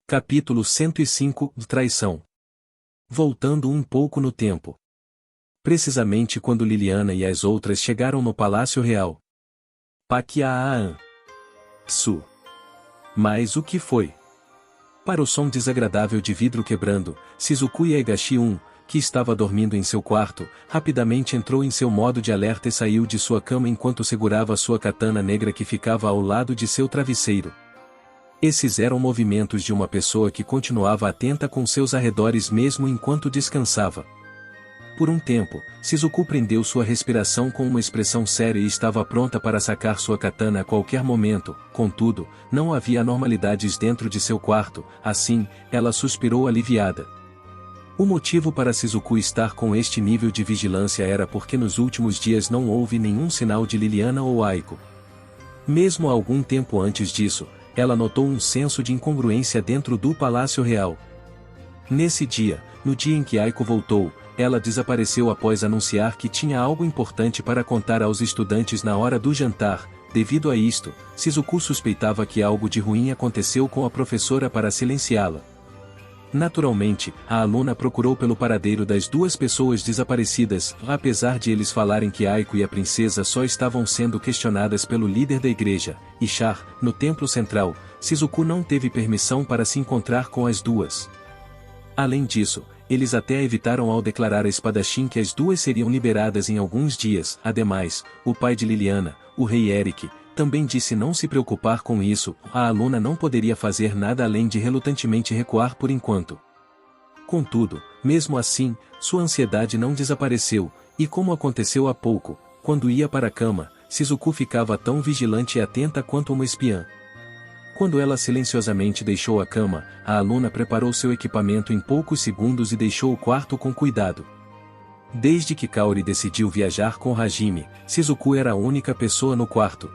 Capítulo 105 – Traição. Voltando um pouco no tempo. Precisamente quando Liliana e as outras chegaram no Palácio Real. Paquiaan. Su. Mas o que foi? Para o som desagradável de vidro quebrando, Shizuku Yaegashi-un, que estava dormindo em seu quarto, rapidamente entrou em seu modo de alerta e saiu de sua cama enquanto segurava sua katana negra que ficava ao lado de seu travesseiro. Esses eram movimentos de uma pessoa que continuava atenta com seus arredores mesmo enquanto descansava. Por um tempo, Shizuku prendeu sua respiração com uma expressão séria e estava pronta para sacar sua katana a qualquer momento, contudo, não havia anormalidades dentro de seu quarto, assim, ela suspirou aliviada. O motivo para Shizuku estar com este nível de vigilância era porque nos últimos dias não houve nenhum sinal de Liliana ou Aiko. Mesmo algum tempo antes disso, ela notou um senso de incongruência dentro do Palácio Real. Nesse dia, no dia em que Aiko voltou, ela desapareceu após anunciar que tinha algo importante para contar aos estudantes na hora do jantar. Devido a isto, Shizuku suspeitava que algo de ruim aconteceu com a professora para silenciá-la. Naturalmente, a aluna procurou pelo paradeiro das duas pessoas desaparecidas, apesar de eles falarem que Aiko e a princesa só estavam sendo questionadas pelo líder da igreja, Ishar, no templo central. Shizuku não teve permissão para se encontrar com as duas. Além disso, eles até evitaram ao declarar a espadachim que as duas seriam liberadas em alguns dias. Ademais, o pai de Liliana, o rei Eric, também disse não se preocupar com isso, a aluna não poderia fazer nada além de relutantemente recuar por enquanto. Contudo, mesmo assim, sua ansiedade não desapareceu, e como aconteceu há pouco, quando ia para a cama, Shizuku ficava tão vigilante e atenta quanto uma espiã. Quando ela silenciosamente deixou a cama, a aluna preparou seu equipamento em poucos segundos e deixou o quarto com cuidado. Desde que Kaori decidiu viajar com Hajime, Shizuku era a única pessoa no quarto.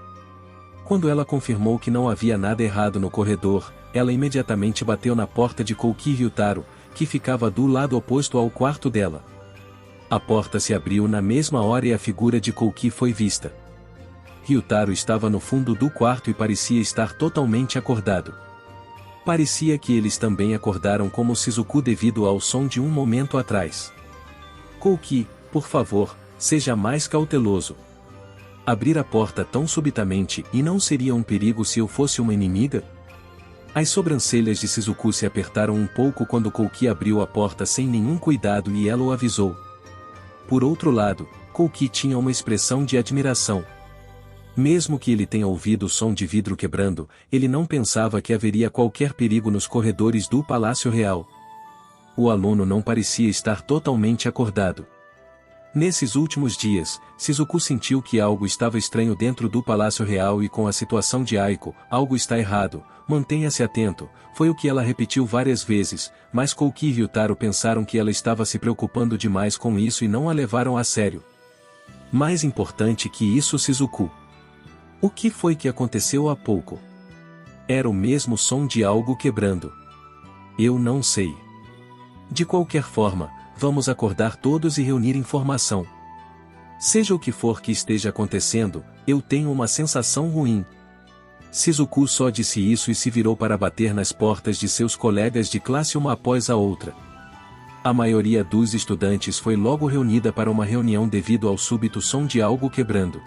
Quando ela confirmou que não havia nada errado no corredor, ela imediatamente bateu na porta de Kouki Ryutaro, que ficava do lado oposto ao quarto dela. A porta se abriu na mesma hora e a figura de Kouki foi vista. Ryutaro estava no fundo do quarto e parecia estar totalmente acordado. Parecia que eles também acordaram como Shizuku devido ao som de um momento atrás. Kouki, por favor, seja mais cauteloso. Abrir a porta tão subitamente e não seria um perigo se eu fosse uma inimiga? As sobrancelhas de Shizuku se apertaram um pouco quando Kouki abriu a porta sem nenhum cuidado e ela o avisou. Por outro lado, Kouki tinha uma expressão de admiração. Mesmo que ele tenha ouvido o som de vidro quebrando, ele não pensava que haveria qualquer perigo nos corredores do Palácio Real. O aluno não parecia estar totalmente acordado. Nesses últimos dias, Shizuku sentiu que algo estava estranho dentro do Palácio Real e com a situação de Aiko, algo está errado, mantenha-se atento, foi o que ela repetiu várias vezes, mas Kouki e Ryutaro pensaram que ela estava se preocupando demais com isso e não a levaram a sério. Mais importante que isso, Shizuku. O que foi que aconteceu há pouco? Era o mesmo som de algo quebrando. Eu não sei. De qualquer forma, vamos acordar todos e reunir informação. Seja o que for que esteja acontecendo, eu tenho uma sensação ruim. Shizuku só disse isso e se virou para bater nas portas de seus colegas de classe uma após a outra. A maioria dos estudantes foi logo reunida para uma reunião devido ao súbito som de algo quebrando.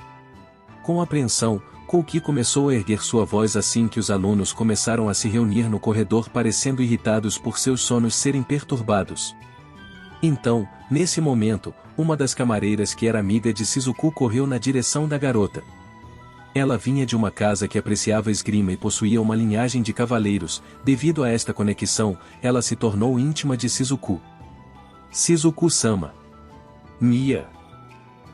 Com apreensão, Kouki começou a erguer sua voz assim que os alunos começaram a se reunir no corredor parecendo irritados por seus sonos serem perturbados. Então, nesse momento, uma das camareiras que era amiga de Shizuku correu na direção da garota. Ela vinha de uma casa que apreciava esgrima e possuía uma linhagem de cavaleiros. Devido a esta conexão, ela se tornou íntima de Shizuku. Shizuku-sama. Nia.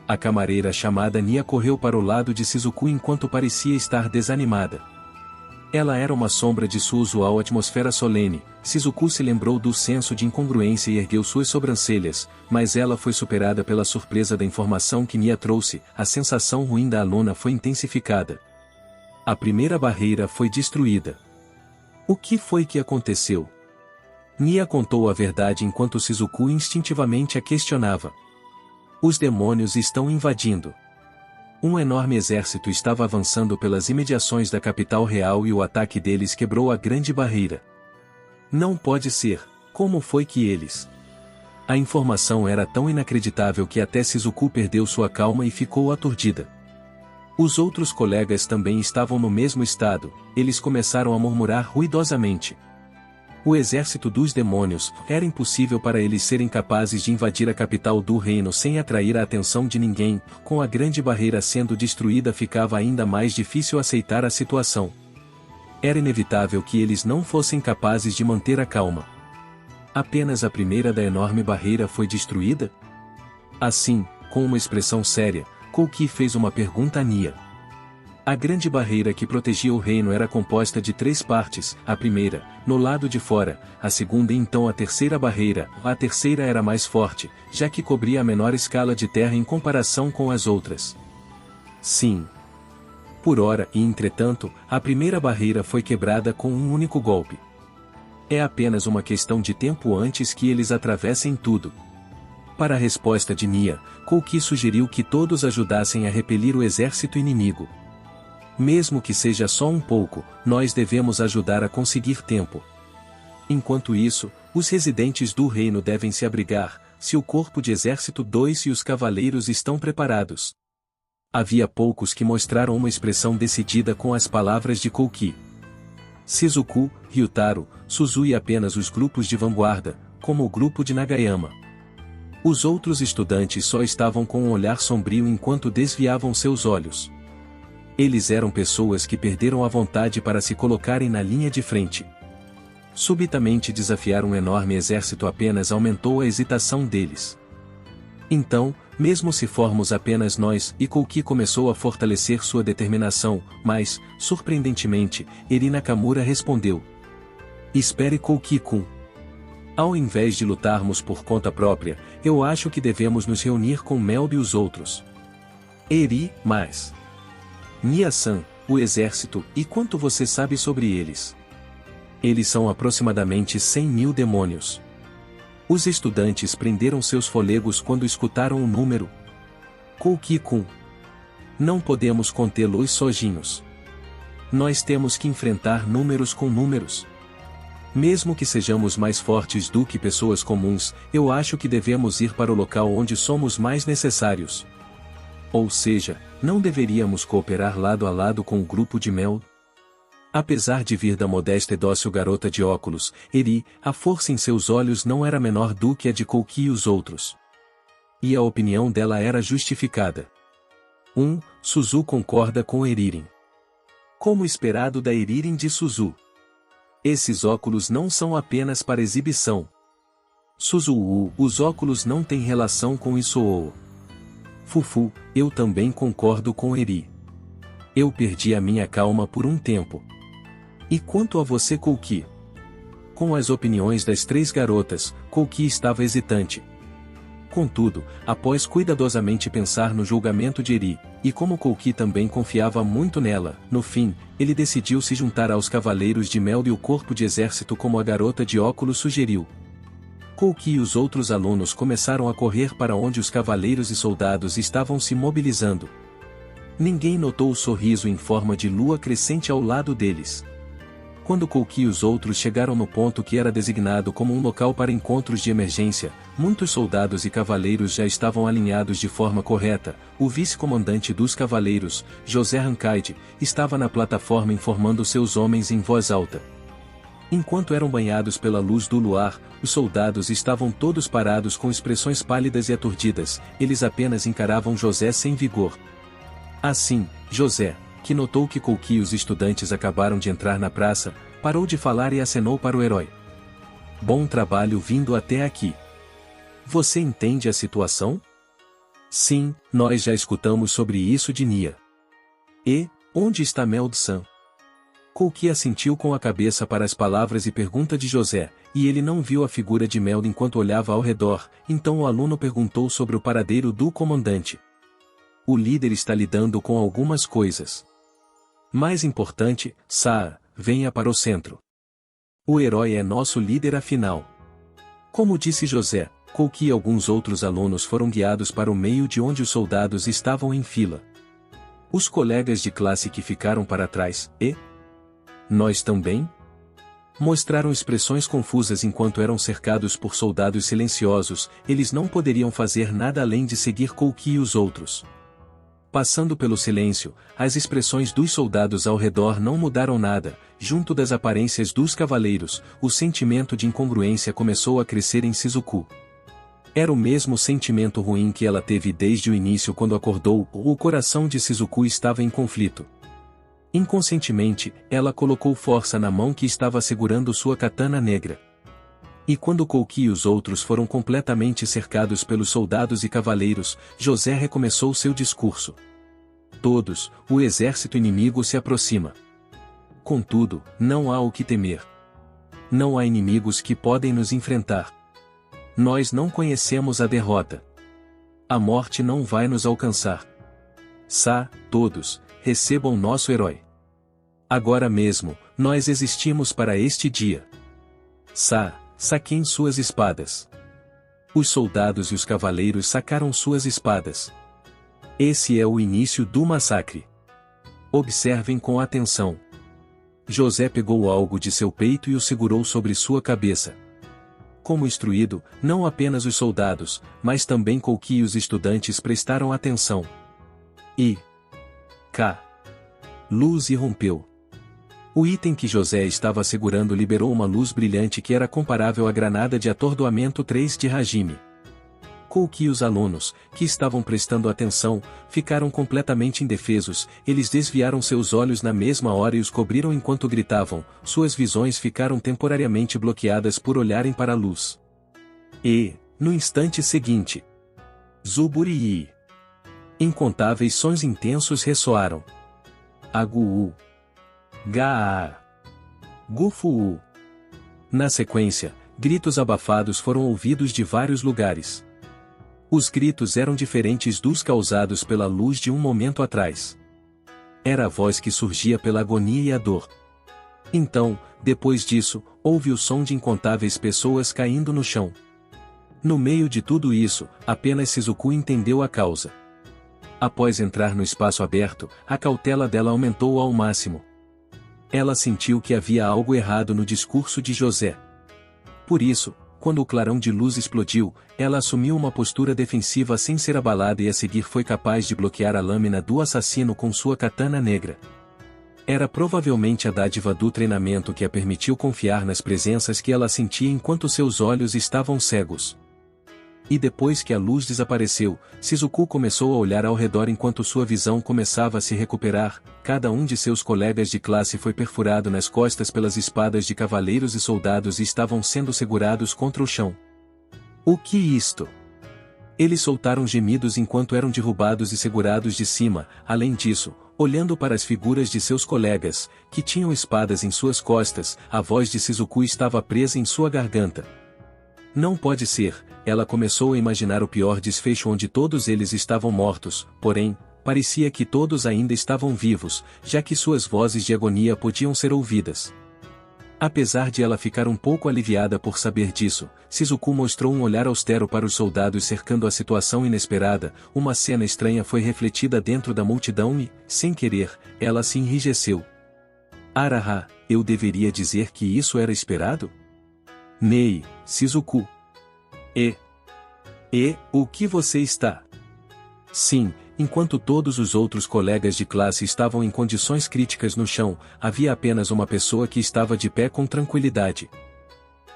A camareira chamada Nia correu para o lado de Shizuku enquanto parecia estar desanimada. Ela era uma sombra de sua usual atmosfera solene. Shizuku se lembrou do senso de incongruência e ergueu suas sobrancelhas, mas ela foi superada pela surpresa da informação que Nia trouxe. A sensação ruim da aluna foi intensificada. A primeira barreira foi destruída. O que foi que aconteceu? Nia contou a verdade enquanto Shizuku instintivamente a questionava. Os demônios estão invadindo. Um enorme exército estava avançando pelas imediações da capital real e o ataque deles quebrou a grande barreira. Não pode ser, como foi que eles... A informação era tão inacreditável que até Shizuku perdeu sua calma e ficou aturdida. Os outros colegas também estavam no mesmo estado, eles começaram a murmurar ruidosamente. O exército dos demônios, era impossível para eles serem capazes de invadir a capital do reino sem atrair a atenção de ninguém, com a grande barreira sendo destruída ficava ainda mais difícil aceitar a situação. Era inevitável que eles não fossem capazes de manter a calma. Apenas a primeira da enorme barreira foi destruída? Assim, com uma expressão séria, Kouki fez uma pergunta a Nia. A grande barreira que protegia o reino era composta de 3 partes, a primeira, no lado de fora, a segunda e então a terceira barreira. A terceira era mais forte, já que cobria a menor escala de terra em comparação com as outras. Sim. Por ora e entretanto, a primeira barreira foi quebrada com um único golpe. É apenas uma questão de tempo antes que eles atravessem tudo. Para a resposta de Nia, Kouki sugeriu que todos ajudassem a repelir o exército inimigo. Mesmo que seja só um pouco, nós devemos ajudar a conseguir tempo. Enquanto isso, os residentes do reino devem se abrigar, se o corpo de exército 2 e os cavaleiros estão preparados. Havia poucos que mostraram uma expressão decidida com as palavras de Kouki. Shizuku, Ryutaro, Suzu e apenas os grupos de vanguarda, como o grupo de Nagayama. Os outros estudantes só estavam com um olhar sombrio enquanto desviavam seus olhos. Eles eram pessoas que perderam a vontade para se colocarem na linha de frente. Subitamente desafiar um enorme exército apenas aumentou a hesitação deles. Então, mesmo se formos apenas nós, e Kouki começou a fortalecer sua determinação, mas, surpreendentemente, Eri Nakamura respondeu. Espere Kouki-kun. Ao invés de lutarmos por conta própria, eu acho que devemos nos reunir com Meld e os outros. Eri, mas... Nia-san, o exército, e quanto você sabe sobre eles? Eles são aproximadamente 100.000 demônios. Os estudantes prenderam seus fôlegos quando escutaram o número. Kouki-kun. Não podemos contê-los sozinhos. Nós temos que enfrentar números com números. Mesmo que sejamos mais fortes do que pessoas comuns, eu acho que devemos ir para o local onde somos mais necessários. Ou seja, não deveríamos cooperar lado a lado com o grupo de Mel? Apesar de vir da modesta e dócil garota de óculos, Eri, a força em seus olhos não era menor do que a de Kouki e os outros. E a opinião dela era justificada. Suzu concorda com Eririn. Como esperado da Eririn de Suzu. Esses óculos não são apenas para exibição. Suzu, os óculos não têm relação com Isou. Fufu, eu também concordo com Eri. Eu perdi a minha calma por um tempo. E quanto a você, Kouki? Com as opiniões das 3 garotas, Kouki estava hesitante. Contudo, após cuidadosamente pensar no julgamento de Eri, e como Kouki também confiava muito nela, no fim, ele decidiu se juntar aos cavaleiros de Mel e o corpo de exército como a garota de óculos sugeriu. Kouki e os outros alunos começaram a correr para onde os cavaleiros e soldados estavam se mobilizando. Ninguém notou o sorriso em forma de lua crescente ao lado deles. Quando Kouki e os outros chegaram no ponto que era designado como um local para encontros de emergência, muitos soldados e cavaleiros já estavam alinhados de forma correta. O vice-comandante dos cavaleiros, José Hankaide, estava na plataforma informando seus homens em voz alta. Enquanto eram banhados pela luz do luar, os soldados estavam todos parados com expressões pálidas e aturdidas, eles apenas encaravam José sem vigor. Assim, José, que notou que Kouki e os estudantes acabaram de entrar na praça, parou de falar e acenou para o herói. Bom trabalho vindo até aqui. Você entende a situação? Sim, nós já escutamos sobre isso de Nia. E, onde está Meld-san? Kouki assentiu com a cabeça para as palavras e pergunta de José, e ele não viu a figura de Meld enquanto olhava ao redor, então o aluno perguntou sobre o paradeiro do comandante. O líder está lidando com algumas coisas. Mais importante, Saa, venha para o centro. O herói é nosso líder afinal. Como disse José, Kouki e alguns outros alunos foram guiados para o meio de onde os soldados estavam em fila. Os colegas de classe que ficaram para trás, e... Nós também? Mostraram expressões confusas enquanto eram cercados por soldados silenciosos, eles não poderiam fazer nada além de seguir Kouki e os outros. Passando pelo silêncio, as expressões dos soldados ao redor não mudaram nada, junto das aparências dos cavaleiros, o sentimento de incongruência começou a crescer em Shizuku. Era o mesmo sentimento ruim que ela teve desde o início quando acordou, o coração de Shizuku estava em conflito. Inconscientemente, ela colocou força na mão que estava segurando sua katana negra. E quando Kouki e os outros foram completamente cercados pelos soldados e cavaleiros, José recomeçou seu discurso. Todos, o exército inimigo se aproxima. Contudo, não há o que temer. Não há inimigos que podem nos enfrentar. Nós não conhecemos a derrota. A morte não vai nos alcançar. Todos, recebam nosso herói. Agora mesmo, nós existimos para este dia. Saquem suas espadas. Os soldados e os cavaleiros sacaram suas espadas. Esse é o início do massacre. Observem com atenção. José pegou algo de seu peito e o segurou sobre sua cabeça. Como instruído, não apenas os soldados, mas também Kouki e os estudantes prestaram atenção. Luz irrompeu. O item que José estava segurando liberou uma luz brilhante que era comparável à granada de atordoamento 3 de Hajime. Kouki e os alunos, que estavam prestando atenção, ficaram completamente indefesos, eles desviaram seus olhos na mesma hora e os cobriram enquanto gritavam, suas visões ficaram temporariamente bloqueadas por olharem para a luz. No instante seguinte, Zuburii! Incontáveis sons intensos ressoaram. Agu-u. Gaa. Gufu-u. Na sequência, gritos abafados foram ouvidos de vários lugares. Os gritos eram diferentes dos causados pela luz de um momento atrás. Era a voz que surgia pela agonia e a dor. Então, depois disso, houve o som de incontáveis pessoas caindo no chão. No meio de tudo isso, apenas Shizuku entendeu a causa. Após entrar no espaço aberto, a cautela dela aumentou ao máximo. Ela sentiu que havia algo errado no discurso de José. Por isso, quando o clarão de luz explodiu, ela assumiu uma postura defensiva sem ser abalada e a seguir foi capaz de bloquear a lâmina do assassino com sua katana negra. Era provavelmente a dádiva do treinamento que a permitiu confiar nas presenças que ela sentia enquanto seus olhos estavam cegos. E depois que a luz desapareceu, Shizuku começou a olhar ao redor enquanto sua visão começava a se recuperar, cada um de seus colegas de classe foi perfurado nas costas pelas espadas de cavaleiros e soldados e estavam sendo segurados contra o chão. O que isto? Eles soltaram gemidos enquanto eram derrubados e segurados de cima, além disso, olhando para as figuras de seus colegas, que tinham espadas em suas costas, a voz de Shizuku estava presa em sua garganta. Não pode ser, ela começou a imaginar o pior desfecho onde todos eles estavam mortos, porém, parecia que todos ainda estavam vivos, já que suas vozes de agonia podiam ser ouvidas. Apesar de ela ficar um pouco aliviada por saber disso, Shizuku mostrou um olhar austero para os soldados cercando a situação inesperada, uma cena estranha foi refletida dentro da multidão e, sem querer, ela se enrijeceu. Araha, eu deveria dizer que isso era esperado? Nei, Shizuku. O que você está? Sim, enquanto todos os outros colegas de classe estavam em condições críticas no chão, havia apenas uma pessoa que estava de pé com tranquilidade.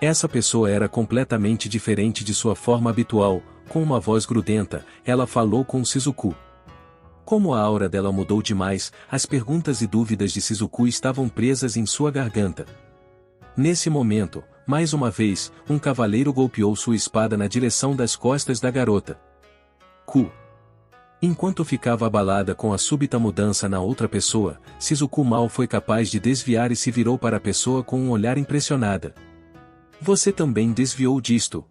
Essa pessoa era completamente diferente de sua forma habitual, com uma voz grudenta, ela falou com Shizuku. Como a aura dela mudou demais, as perguntas e dúvidas de Shizuku estavam presas em sua garganta. Nesse momento, mais uma vez, um cavaleiro golpeou sua espada na direção das costas da garota. Enquanto ficava abalada com a súbita mudança na outra pessoa, Shizuku mal foi capaz de desviar e se virou para a pessoa com um olhar impressionada. Você também desviou disto,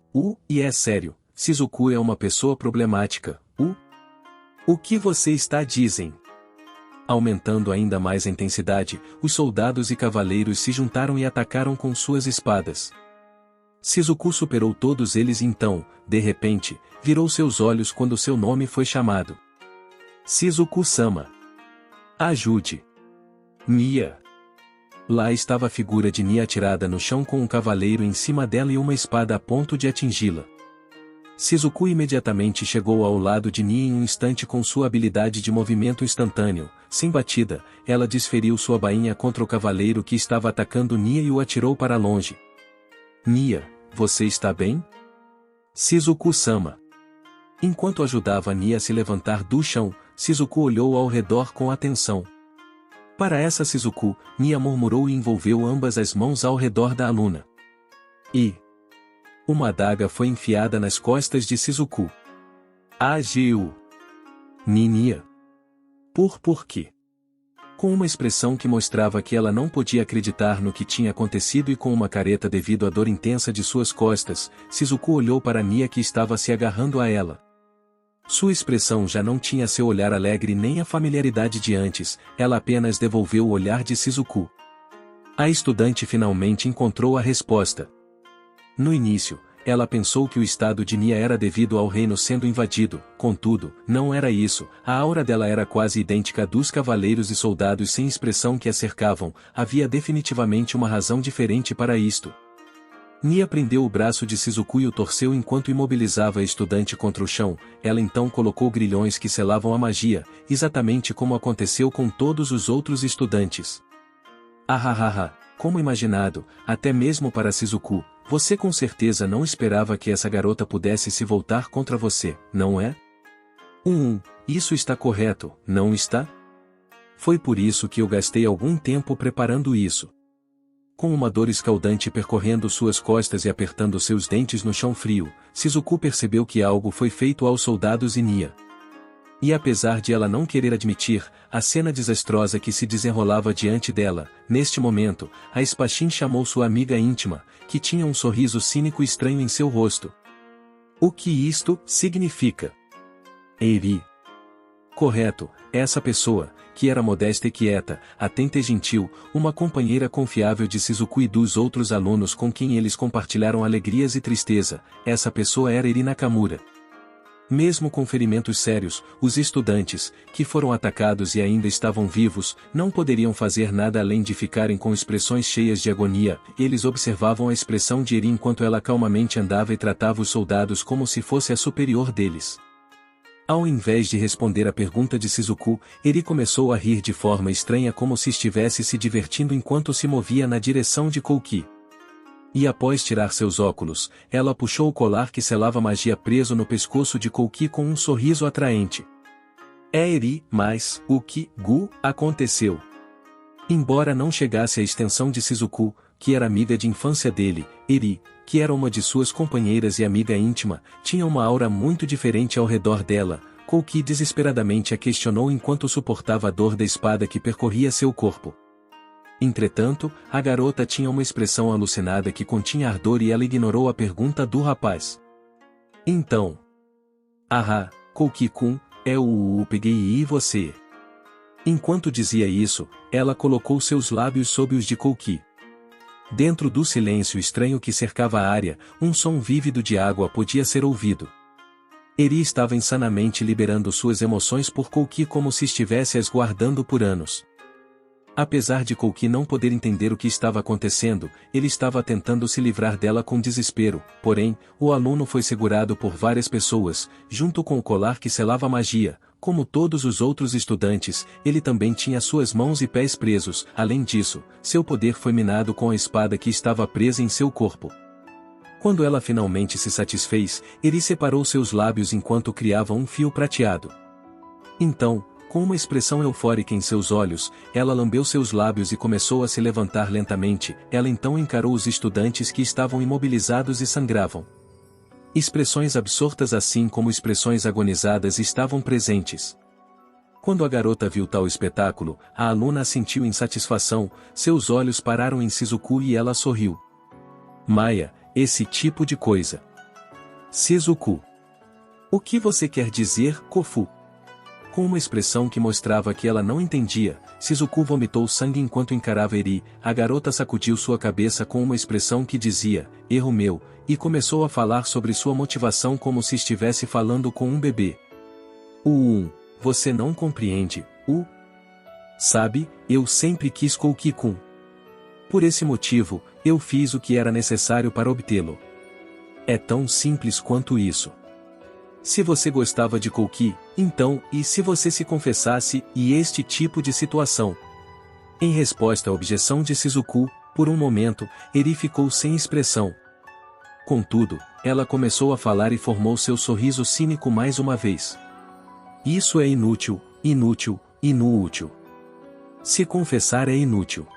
e é sério, Shizuku é uma pessoa problemática, O que você está dizendo? Aumentando ainda mais a intensidade, os soldados e cavaleiros se juntaram e atacaram com suas espadas. Shizuku superou todos eles e então, de repente, virou seus olhos quando seu nome foi chamado. Shizuku-sama. Ajude. Mia. Lá estava a figura de Nia atirada no chão com um cavaleiro em cima dela e uma espada a ponto de atingi-la. Shizuku imediatamente chegou ao lado de Nia em um instante com sua habilidade de movimento instantâneo. Sem batida, ela desferiu sua bainha contra o cavaleiro que estava atacando Nia e o atirou para longe. Nia, você está bem? Shizuku-sama. Enquanto ajudava Nia a se levantar do chão, Shizuku olhou ao redor com atenção. Para essa Shizuku, Nia murmurou e envolveu ambas as mãos ao redor da aluna. E uma adaga foi enfiada nas costas de Shizuku. Agiu. Nia. Por quê? Com uma expressão que mostrava que ela não podia acreditar no que tinha acontecido e com uma careta devido à dor intensa de suas costas, Shizuku olhou para Nia que estava se agarrando a ela. Sua expressão já não tinha seu olhar alegre nem a familiaridade de antes, ela apenas devolveu o olhar de Shizuku. A estudante finalmente encontrou a resposta. No início, ela pensou que o estado de Nia era devido ao reino sendo invadido, contudo, não era isso, a aura dela era quase idêntica à dos cavaleiros e soldados sem expressão que a cercavam, havia definitivamente uma razão diferente para isto. Nia prendeu o braço de Shizuku e o torceu enquanto imobilizava a estudante contra o chão, ela então colocou grilhões que selavam a magia, exatamente como aconteceu com todos os outros estudantes. Ahahaha, como imaginado, até mesmo para Shizuku, você com certeza não esperava que essa garota pudesse se voltar contra você, não é? Isso está correto, não está? Foi por isso que eu gastei algum tempo preparando isso. Com uma dor escaldante percorrendo suas costas e apertando seus dentes no chão frio, Shizuku percebeu que algo foi feito aos soldados e Nia. E apesar de ela não querer admitir, a cena desastrosa que se desenrolava diante dela, neste momento, a espadachim chamou sua amiga íntima, que tinha um sorriso cínico estranho em seu rosto. O que isto significa? Eri. Correto, essa pessoa, que era modesta e quieta, atenta e gentil, uma companheira confiável de Shizuku e dos outros alunos com quem eles compartilharam alegrias e tristeza, essa pessoa era Eri Nakamura. Mesmo com ferimentos sérios, os estudantes, que foram atacados e ainda estavam vivos, não poderiam fazer nada além de ficarem com expressões cheias de agonia, eles observavam a expressão de Eri enquanto ela calmamente andava e tratava os soldados como se fosse a superior deles. Ao invés de responder à pergunta de Shizuku, Eri começou a rir de forma estranha como se estivesse se divertindo enquanto se movia na direção de Kouki. E após tirar seus óculos, ela puxou o colar que selava magia preso no pescoço de Kouki com um sorriso atraente. É Eri, mas, o que, aconteceu? Embora não chegasse à extensão de Shizuku, que era amiga de infância dele, Eri, que era uma de suas companheiras e amiga íntima, tinha uma aura muito diferente ao redor dela. Kouki desesperadamente a questionou enquanto suportava a dor da espada que percorria seu corpo. Entretanto, a garota tinha uma expressão alucinada que continha ardor e ela ignorou a pergunta do rapaz. Então. Kouki-kun, peguei e você. Enquanto dizia isso, ela colocou seus lábios sob os de Kouki. Dentro do silêncio estranho que cercava a área, um som vívido de água podia ser ouvido. Eri estava insanamente liberando suas emoções por Kouki como se estivesse as guardando por anos. Apesar de Kouki não poder entender o que estava acontecendo, ele estava tentando se livrar dela com desespero, porém, o aluno foi segurado por várias pessoas, junto com o colar que selava a magia. Como todos os outros estudantes, ele também tinha suas mãos e pés presos, além disso, seu poder foi minado com a espada que estava presa em seu corpo. Quando ela finalmente se satisfez, Eri separou seus lábios enquanto criava um fio prateado. Então, com uma expressão eufórica em seus olhos, ela lambeu seus lábios e começou a se levantar lentamente, ela então encarou os estudantes que estavam imobilizados e sangravam. Expressões absortas assim como expressões agonizadas estavam presentes. Quando a garota viu tal espetáculo, a aluna assentiu em satisfação, seus olhos pararam em Shizuku e ela sorriu. Maia, esse tipo de coisa. Shizuku. O que você quer dizer, Kofu? Com uma expressão que mostrava que ela não entendia, Shizuku vomitou sangue enquanto encarava Eri, a garota sacudiu sua cabeça com uma expressão que dizia, erro meu, e começou a falar sobre sua motivação como se estivesse falando com um bebê. Você não compreende, Sabe, eu sempre quis Kouki-kun. Por esse motivo, eu fiz o que era necessário para obtê-lo. É tão simples quanto isso. Se você gostava de Kouki, então, e se você se confessasse, e este tipo de situação? Em resposta à objeção de Shizuku, por um momento, Eri ficou sem expressão. Contudo, ela começou a falar e formou seu sorriso cínico mais uma vez. Isso é inútil, inútil, inútil. Se confessar é inútil.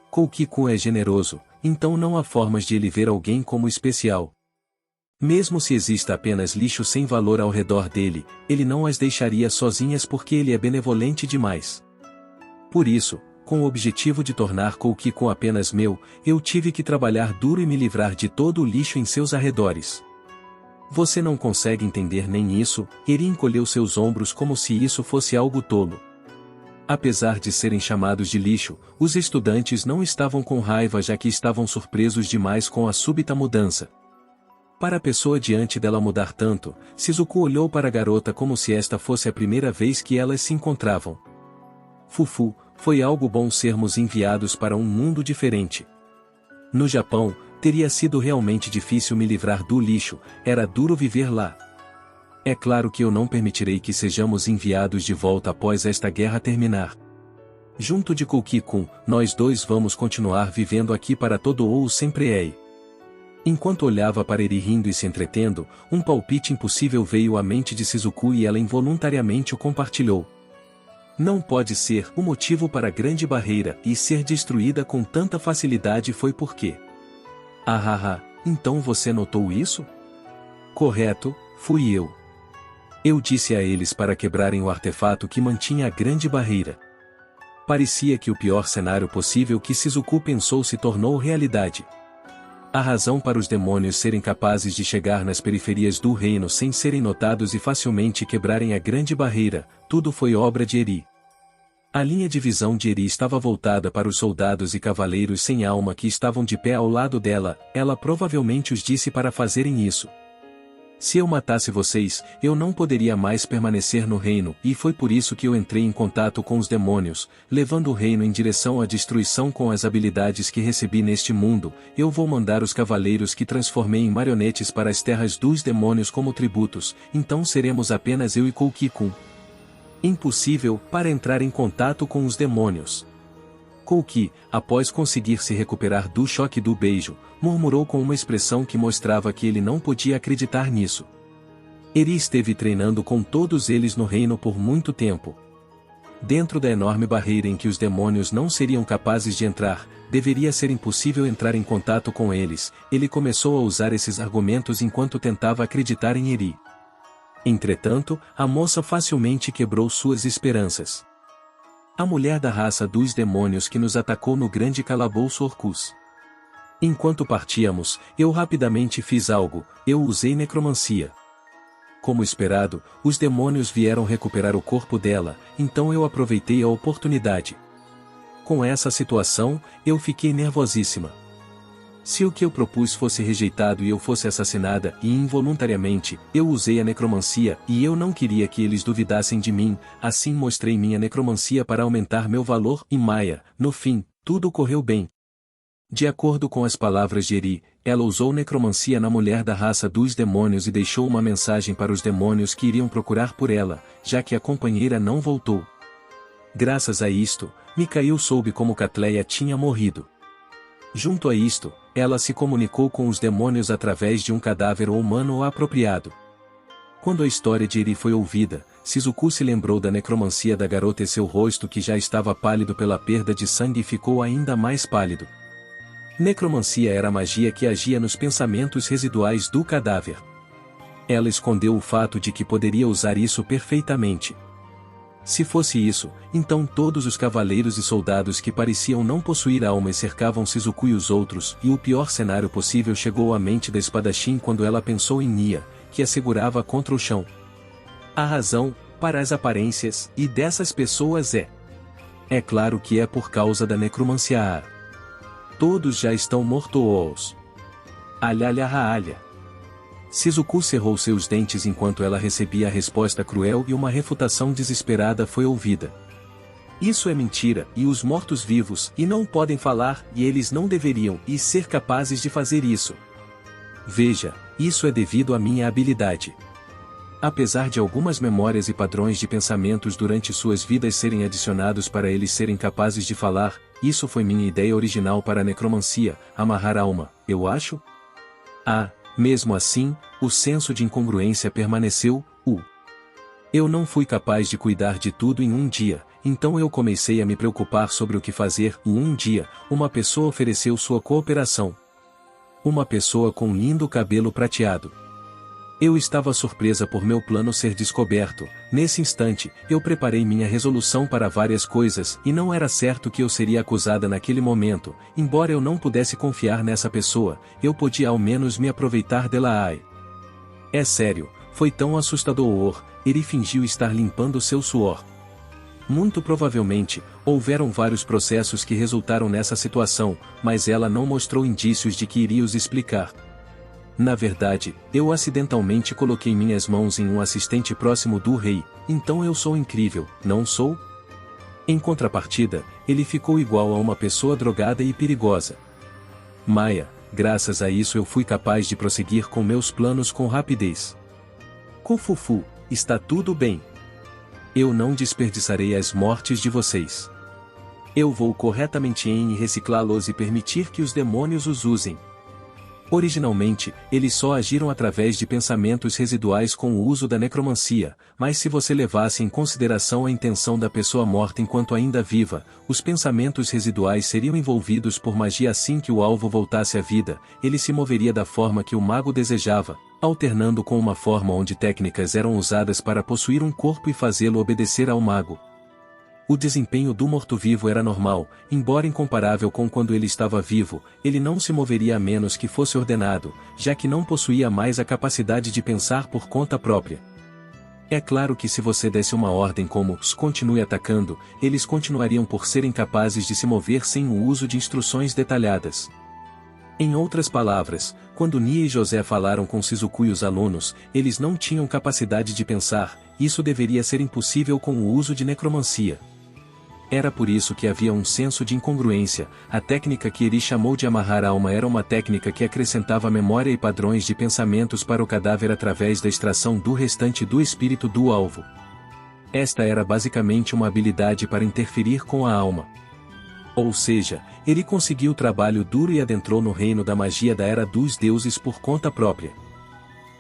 Kouki-kun é generoso, então não há formas de ele ver alguém como especial. Mesmo se exista apenas lixo sem valor ao redor dele, ele não as deixaria sozinhas porque ele é benevolente demais. Por isso, com o objetivo de tornar Kouki-kun apenas meu, eu tive que trabalhar duro e me livrar de todo o lixo em seus arredores. Você não consegue entender nem isso, Eri encolheu seus ombros como se isso fosse algo tolo. Apesar de serem chamados de lixo, os estudantes não estavam com raiva já que estavam surpresos demais com a súbita mudança. Para a pessoa diante dela mudar tanto, Shizuku olhou para a garota como se esta fosse a primeira vez que elas se encontravam. Fufu, foi algo bom sermos enviados para um mundo diferente. No Japão, teria sido realmente difícil me livrar do lixo, era duro viver lá. É claro que eu não permitirei que sejamos enviados de volta após esta guerra terminar. Junto de Kouki-kun, nós dois vamos continuar vivendo aqui para todo ou sempre. Enquanto olhava para Eri rindo e se entretendo, um palpite impossível veio à mente de Shizuku e ela involuntariamente o compartilhou. Não pode ser, o motivo para a grande barreira e ser destruída com tanta facilidade foi porque. Então você notou isso? Correto, fui eu. Eu disse a eles para quebrarem o artefato que mantinha a grande barreira. Parecia que o pior cenário possível que Shizuku pensou se tornou realidade. A razão para os demônios serem capazes de chegar nas periferias do reino sem serem notados e facilmente quebrarem a grande barreira, tudo foi obra de Eri. A linha de visão de Eri estava voltada para os soldados e cavaleiros sem alma que estavam de pé ao lado dela, ela provavelmente os disse para fazerem isso. Se eu matasse vocês, eu não poderia mais permanecer no reino, e foi por isso que eu entrei em contato com os demônios, levando o reino em direção à destruição com as habilidades que recebi neste mundo. Eu vou mandar os cavaleiros que transformei em marionetes para as terras dos demônios como tributos, então seremos apenas eu e Kouki-kun. Impossível para entrar em contato com os demônios. Kouki, após conseguir se recuperar do choque do beijo, murmurou com uma expressão que mostrava que ele não podia acreditar nisso. Eri esteve treinando com todos eles no reino por muito tempo. Dentro da enorme barreira em que os demônios não seriam capazes de entrar, deveria ser impossível entrar em contato com eles. Ele começou a usar esses argumentos enquanto tentava acreditar em Eri. Entretanto, a moça facilmente quebrou suas esperanças. A mulher da raça dos demônios que nos atacou no grande calabouço Orcus. Enquanto partíamos, eu rapidamente fiz algo, eu usei necromancia. Como esperado, os demônios vieram recuperar o corpo dela, então eu aproveitei a oportunidade. Com essa situação, eu fiquei nervosíssima. Se o que eu propus fosse rejeitado e eu fosse assassinada, e involuntariamente, eu usei a necromancia, e eu não queria que eles duvidassem de mim, assim mostrei minha necromancia para aumentar meu valor, e Maia, no fim, tudo correu bem. De acordo com as palavras de Eri, ela usou necromancia na mulher da raça dos demônios e deixou uma mensagem para os demônios que iriam procurar por ela, já que a companheira não voltou. Graças a isto, Mikael soube como Catleia tinha morrido. Junto a isto, ela se comunicou com os demônios através de um cadáver humano apropriado. Quando a história de Eri foi ouvida, Shizuku se lembrou da necromancia da garota e seu rosto que já estava pálido pela perda de sangue ficou ainda mais pálido. Necromancia era a magia que agia nos pensamentos residuais do cadáver. Ela escondeu o fato de que poderia usar isso perfeitamente. Se fosse isso, então todos os cavaleiros e soldados que pareciam não possuir alma e cercavam Shizuku e os outros, e o pior cenário possível chegou à mente da espadachim quando ela pensou em Nia, que a segurava contra o chão. A razão, para as aparências, e dessas pessoas é. É claro que é por causa da necromancia. Todos já estão mortos. Alha. Shizuku cerrou seus dentes enquanto ela recebia a resposta cruel e uma refutação desesperada foi ouvida. Isso é mentira, e os mortos-vivos e não podem falar, e eles não deveriam e ser capazes de fazer isso. Veja, isso é devido à minha habilidade. Apesar de algumas memórias e padrões de pensamentos durante suas vidas serem adicionados para eles serem capazes de falar, isso foi minha ideia original para a necromancia, amarrar a alma, eu acho? Mesmo assim, o senso de incongruência permaneceu. Eu não fui capaz de cuidar de tudo em um dia, então eu comecei a me preocupar sobre o que fazer. Um dia, uma pessoa ofereceu sua cooperação. Uma pessoa com lindo cabelo prateado. Eu estava surpresa por meu plano ser descoberto. Nesse instante, eu preparei minha resolução para várias coisas e não era certo que eu seria acusada naquele momento. Embora eu não pudesse confiar nessa pessoa, eu podia ao menos me aproveitar dela. É sério, foi tão assustador. Ele fingiu estar limpando seu suor. Muito provavelmente, houveram vários processos que resultaram nessa situação, mas ela não mostrou indícios de que iria os explicar. Na verdade, eu acidentalmente coloquei minhas mãos em um assistente próximo do rei, então eu sou incrível, não sou? Em contrapartida, ele ficou igual a uma pessoa drogada e perigosa. Maia, graças a isso eu fui capaz de prosseguir com meus planos com rapidez. Cofufu, está tudo bem. Eu não desperdiçarei as mortes de vocês. Eu vou corretamente em reciclá-los e permitir que os demônios os usem. Originalmente, eles só agiram através de pensamentos residuais com o uso da necromancia, mas se você levasse em consideração a intenção da pessoa morta enquanto ainda viva, os pensamentos residuais seriam envolvidos por magia assim que o alvo voltasse à vida, ele se moveria da forma que o mago desejava, alternando com uma forma onde técnicas eram usadas para possuir um corpo e fazê-lo obedecer ao mago. O desempenho do morto-vivo era normal, embora incomparável com quando ele estava vivo, ele não se moveria a menos que fosse ordenado, já que não possuía mais a capacidade de pensar por conta própria. É claro que se você desse uma ordem como "continue atacando", eles continuariam por serem capazes de se mover sem o uso de instruções detalhadas. Em outras palavras, quando Nia e José falaram com Shizuku e os alunos, eles não tinham capacidade de pensar, isso deveria ser impossível com o uso de necromancia. Era por isso que havia um senso de incongruência. A técnica que Eri chamou de amarrar a alma era uma técnica que acrescentava memória e padrões de pensamentos para o cadáver através da extração do restante do espírito do alvo. Esta era basicamente uma habilidade para interferir com a alma. Ou seja, Eri conseguiu trabalho duro e adentrou no reino da magia da Era dos Deuses por conta própria.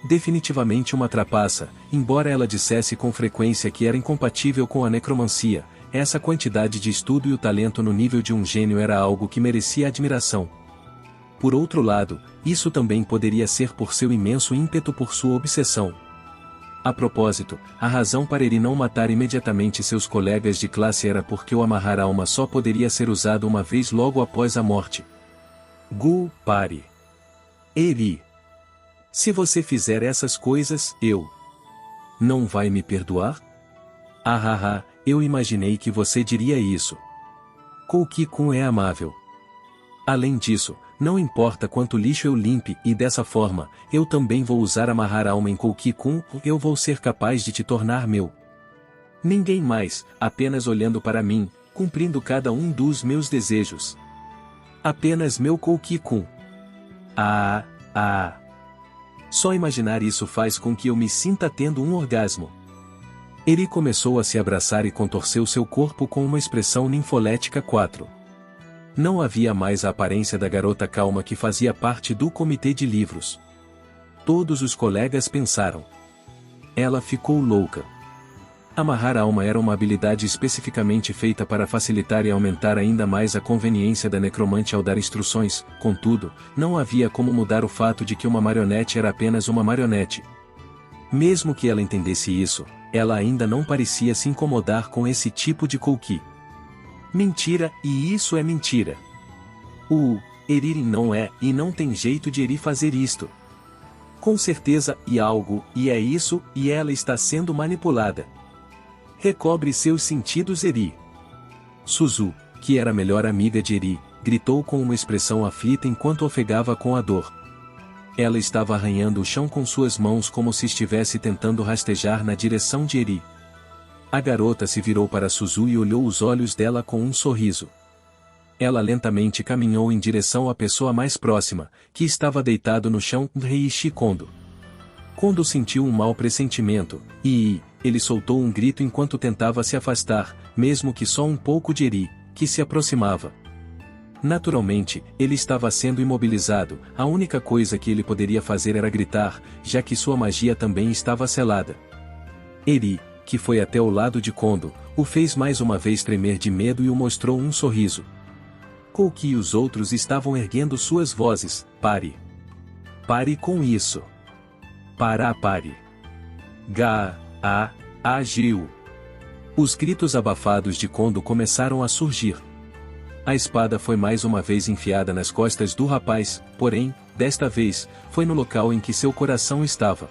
Definitivamente uma trapaça, embora ela dissesse com frequência que era incompatível com a necromancia. Essa quantidade de estudo e o talento no nível de um gênio era algo que merecia admiração. Por outro lado, isso também poderia ser por seu imenso ímpeto por sua obsessão. A propósito, a razão para ele não matar imediatamente seus colegas de classe era porque o amarrar a alma só poderia ser usado uma vez logo após a morte. Pare. Eri. Se você fizer essas coisas, eu não vai me perdoar? Eu imaginei que você diria isso. Kouki-kun é amável. Além disso, não importa quanto lixo eu limpe, e dessa forma, eu também vou usar amarrar a alma em Kouki-kun, eu vou ser capaz de te tornar meu. Ninguém mais, apenas olhando para mim, cumprindo cada um dos meus desejos. Apenas meu Kouki-kun. Só imaginar isso faz com que eu me sinta tendo um orgasmo. Eri começou a se abraçar e contorceu seu corpo com uma expressão ninfolética 4. Não havia mais a aparência da garota calma que fazia parte do comitê de livros. Todos os colegas pensaram. Ela ficou louca. Amarrar a alma era uma habilidade especificamente feita para facilitar e aumentar ainda mais a conveniência da necromante ao dar instruções, contudo, não havia como mudar o fato de que uma marionete era apenas uma marionete. Mesmo que ela entendesse isso, ela ainda não parecia se incomodar com esse tipo de Kouki. Mentira, e isso é mentira. Eri não é, e não tem jeito de Eri fazer isto. Com certeza, e é isso, e ela está sendo manipulada. Recobre seus sentidos, Eri. Suzu, que era a melhor amiga de Eri, gritou com uma expressão aflita enquanto ofegava com a dor. Ela estava arranhando o chão com suas mãos como se estivesse tentando rastejar na direção de Eri. A garota se virou para Suzu e olhou os olhos dela com um sorriso. Ela lentamente caminhou em direção à pessoa mais próxima, que estava deitado no chão, Reishi Kondo. Kondo sentiu um mau pressentimento, e ele soltou um grito enquanto tentava se afastar, mesmo que só um pouco de Eri, que se aproximava. Naturalmente, ele estava sendo imobilizado, a única coisa que ele poderia fazer era gritar, já que sua magia também estava selada. Eri, que foi até o lado de Kondo, o fez mais uma vez tremer de medo e o mostrou um sorriso. Kouki e os outros estavam erguendo suas vozes, pare. Pare com isso. Pare. Agiu. Os gritos abafados de Kondo começaram a surgir. A espada foi mais uma vez enfiada nas costas do rapaz, porém, desta vez, foi no local em que seu coração estava.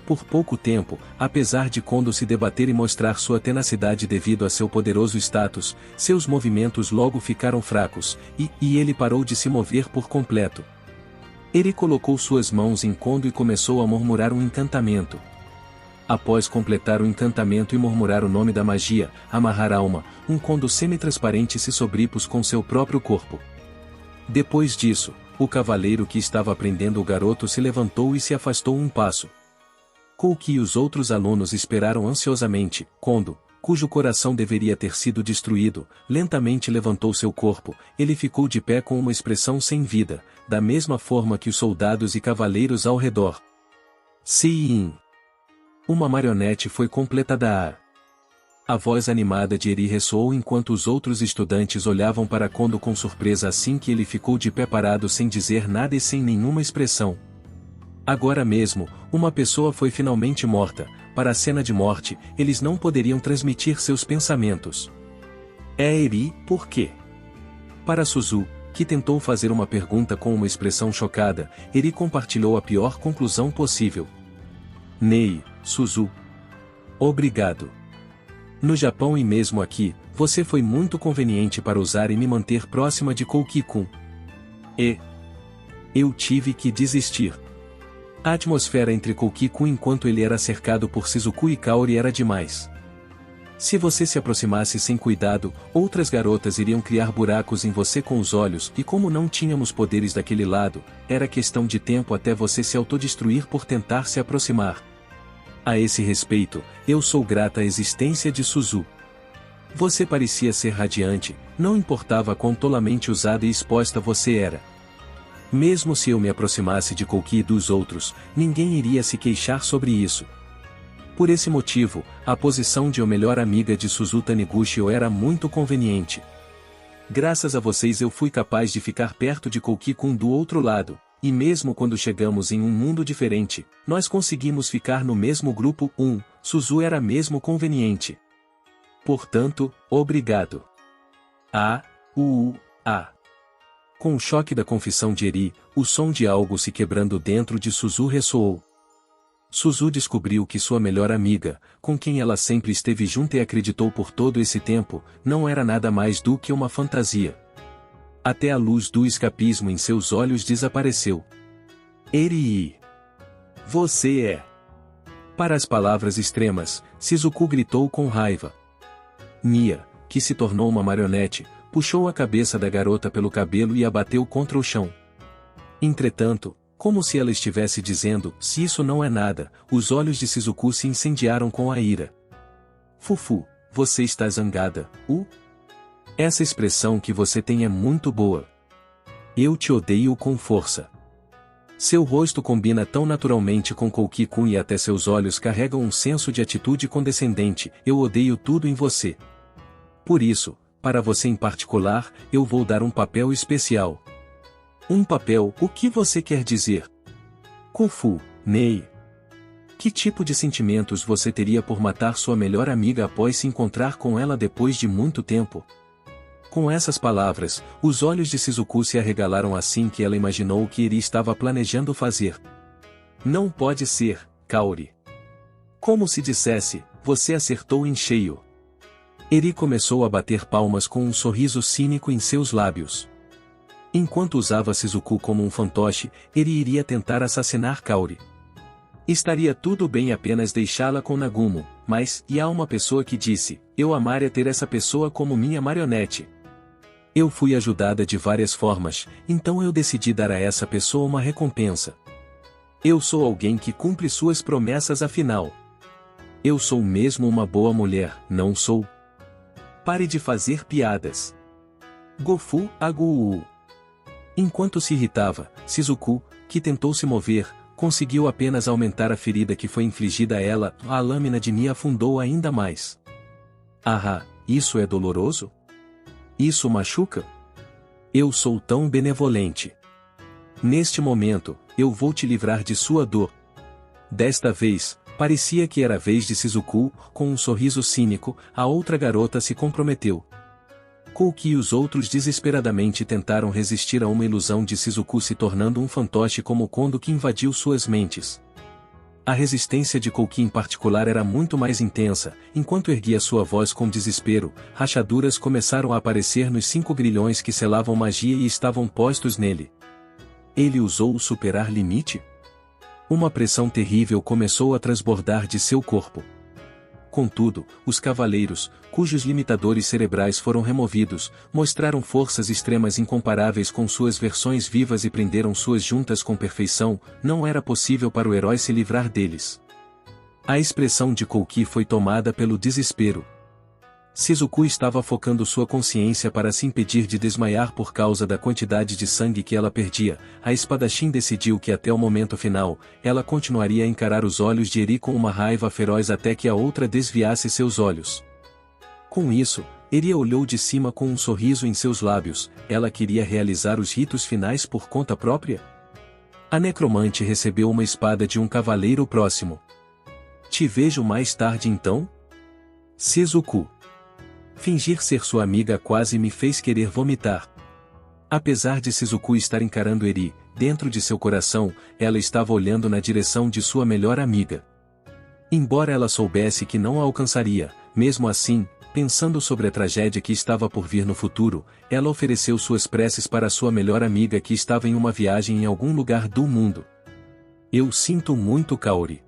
Por pouco tempo, apesar de Kondo se debater e mostrar sua tenacidade devido a seu poderoso status, seus movimentos logo ficaram fracos, e ele parou de se mover por completo. Ele colocou suas mãos em Kondo e começou a murmurar um encantamento. Após completar o encantamento e murmurar o nome da magia, amarrar alma, um Kondo semi-transparente se sobrepôs com seu próprio corpo. Depois disso, o cavaleiro que estava prendendo o garoto se levantou e se afastou um passo. Kouki e os outros alunos esperaram ansiosamente. Kondo, cujo coração deveria ter sido destruído, lentamente levantou seu corpo. Ele ficou de pé com uma expressão sem vida, da mesma forma que os soldados e cavaleiros ao redor. Sim. Uma marionete foi completada. A voz animada de Eri ressoou enquanto os outros estudantes olhavam para Kondo com surpresa assim que ele ficou de pé parado sem dizer nada e sem nenhuma expressão. Agora mesmo, uma pessoa foi finalmente morta. Para a cena de morte, eles não poderiam transmitir seus pensamentos. É Eri, por quê? Para Suzu, que tentou fazer uma pergunta com uma expressão chocada, Eri compartilhou a pior conclusão possível. Nei, Suzu. Obrigado. No Japão e mesmo aqui, você foi muito conveniente para usar e me manter próxima de Kouki-kun. Eu tive que desistir. A atmosfera entre Kouki-kun enquanto ele era cercado por Shizuku e Kaori era demais. Se você se aproximasse sem cuidado, outras garotas iriam criar buracos em você com os olhos, e como não tínhamos poderes daquele lado, era questão de tempo até você se autodestruir por tentar se aproximar. A esse respeito, eu sou grata à existência de Suzu. Você parecia ser radiante, não importava quão tolamente usada e exposta você era. Mesmo se eu me aproximasse de Kouki e dos outros, ninguém iria se queixar sobre isso. Por esse motivo, a posição de o melhor amiga de Suzu Taniguchi era muito conveniente. Graças a vocês eu fui capaz de ficar perto de Kouki-kun do outro lado, e mesmo quando chegamos em um mundo diferente, nós conseguimos ficar no mesmo grupo. Suzu era mesmo conveniente. Portanto, obrigado. Com o choque da confissão de Eri, o som de algo se quebrando dentro de Suzu ressoou. Suzu descobriu que sua melhor amiga, com quem ela sempre esteve junto e acreditou por todo esse tempo, não era nada mais do que uma fantasia. Até a luz do escapismo em seus olhos desapareceu. Eri! Você é! Para as palavras extremas, Shizuku gritou com raiva. Mia, que se tornou uma marionete, puxou a cabeça da garota pelo cabelo e a bateu contra o chão. Entretanto, como se ela estivesse dizendo, se isso não é nada, os olhos de Shizuku se incendiaram com a ira. Fufu, você está zangada, Essa expressão que você tem é muito boa. Eu te odeio com força. Seu rosto combina tão naturalmente com Kouki-kun e até seus olhos carregam um senso de atitude condescendente. Eu odeio tudo em você. Por isso, para você em particular, eu vou dar um papel especial. Um papel, o que você quer dizer? Kofu, Nei. Que tipo de sentimentos você teria por matar sua melhor amiga após se encontrar com ela depois de muito tempo? Com essas palavras, os olhos de Shizuku se arregalaram assim que ela imaginou o que Eri estava planejando fazer. Não pode ser, Kaori. Como se dissesse, você acertou em cheio. Eri começou a bater palmas com um sorriso cínico em seus lábios. Enquanto usava Shizuku como um fantoche, Eri iria tentar assassinar Kaori. Estaria tudo bem apenas deixá-la com Nagumo, mas, e há uma pessoa que disse, eu amaria ter essa pessoa como minha marionete. Eu fui ajudada de várias formas, então eu decidi dar a essa pessoa uma recompensa. Eu sou alguém que cumpre suas promessas afinal. Eu sou mesmo uma boa mulher, não sou? Pare de fazer piadas. Gofu Aguu. Enquanto se irritava, Shizuku, que tentou se mover, conseguiu apenas aumentar a ferida que foi infligida a ela, a lâmina de Mi afundou ainda mais. Ah, isso é doloroso? Isso machuca? Eu sou tão benevolente. Neste momento, eu vou te livrar de sua dor. Desta vez, parecia que era a vez de Shizuku, com um sorriso cínico, a outra garota se comprometeu. Kouki e os outros desesperadamente tentaram resistir a uma ilusão de Shizuku se tornando um fantoche como Kondo que invadiu suas mentes. A resistência de Kouki em particular era muito mais intensa, enquanto erguia sua voz com desespero, rachaduras começaram a aparecer nos 5 grilhões que selavam magia e estavam postos nele. Ele usou o superar limite? Uma pressão terrível começou a transbordar de seu corpo. Contudo, os cavaleiros, cujos limitadores cerebrais foram removidos, mostraram forças extremas incomparáveis com suas versões vivas e prenderam suas juntas com perfeição, não era possível para o herói se livrar deles. A expressão de Kouki foi tomada pelo desespero. Shizuku estava focando sua consciência para se impedir de desmaiar por causa da quantidade de sangue que ela perdia. A espadachim decidiu que até o momento final, ela continuaria a encarar os olhos de Eri com uma raiva feroz até que a outra desviasse seus olhos. Com isso, Eri olhou de cima com um sorriso em seus lábios. Ela queria realizar os ritos finais por conta própria? A necromante recebeu uma espada de um cavaleiro próximo. Te vejo mais tarde então? Shizuku. Fingir ser sua amiga quase me fez querer vomitar. Apesar de Shizuku estar encarando Eri, dentro de seu coração, ela estava olhando na direção de sua melhor amiga. Embora ela soubesse que não a alcançaria, mesmo assim, pensando sobre a tragédia que estava por vir no futuro, ela ofereceu suas preces para sua melhor amiga que estava em uma viagem em algum lugar do mundo. Eu sinto muito, Kaori.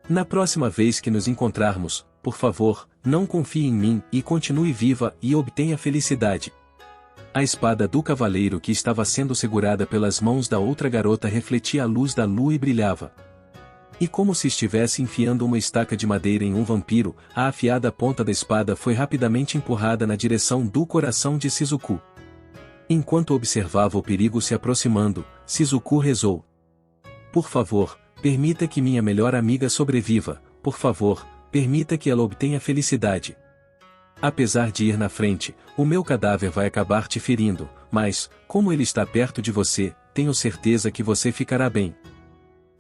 Na próxima vez que nos encontrarmos, por favor, não confie em mim e continue viva e obtenha felicidade. A espada do cavaleiro que estava sendo segurada pelas mãos da outra garota refletia a luz da lua e brilhava. E como se estivesse enfiando uma estaca de madeira em um vampiro, a afiada ponta da espada foi rapidamente empurrada na direção do coração de Shizuku. Enquanto observava o perigo se aproximando, Shizuku rezou. Por favor, permita que minha melhor amiga sobreviva, por favor, permita que ela obtenha felicidade. Apesar de ir na frente, o meu cadáver vai acabar te ferindo, mas, como ele está perto de você, tenho certeza que você ficará bem.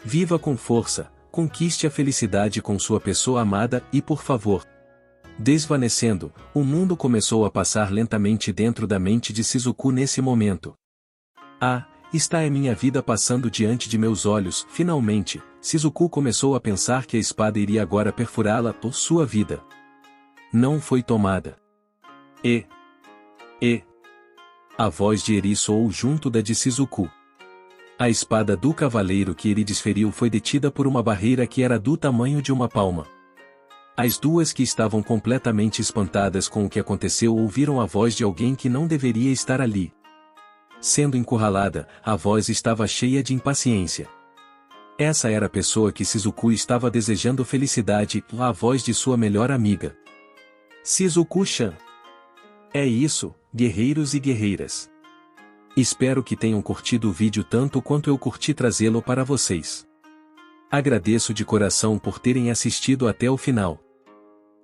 Viva com força, conquiste a felicidade com sua pessoa amada e por favor. Desvanecendo, o mundo começou a passar lentamente dentro da mente de Shizuku nesse momento. Ah, está a minha vida passando diante de meus olhos, finalmente, Shizuku começou a pensar que a espada iria agora perfurá-la por sua vida. Não foi tomada. A voz de Eri soou junto da de Shizuku. A espada do cavaleiro que Eri desferiu foi detida por uma barreira que era do tamanho de uma palma. As duas que estavam completamente espantadas com o que aconteceu ouviram a voz de alguém que não deveria estar ali. Sendo encurralada, a voz estava cheia de impaciência. Essa era a pessoa que Shizuku estava desejando felicidade, a voz de sua melhor amiga. Shizuku-chan. É isso, guerreiros e guerreiras. Espero que tenham curtido o vídeo tanto quanto eu curti trazê-lo para vocês. Agradeço de coração por terem assistido até o final.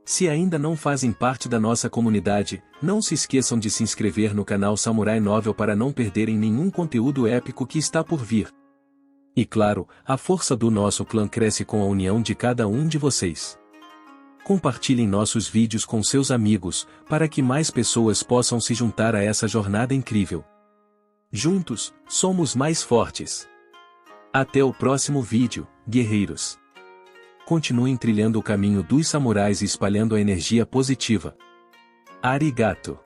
Se ainda não fazem parte da nossa comunidade, não se esqueçam de se inscrever no canal Samurai Novel para não perderem nenhum conteúdo épico que está por vir. E claro, a força do nosso clã cresce com a união de cada um de vocês. Compartilhem nossos vídeos com seus amigos, para que mais pessoas possam se juntar a essa jornada incrível. Juntos, somos mais fortes. Até o próximo vídeo, guerreiros. Continuem trilhando o caminho dos samurais e espalhando a energia positiva. Arigato.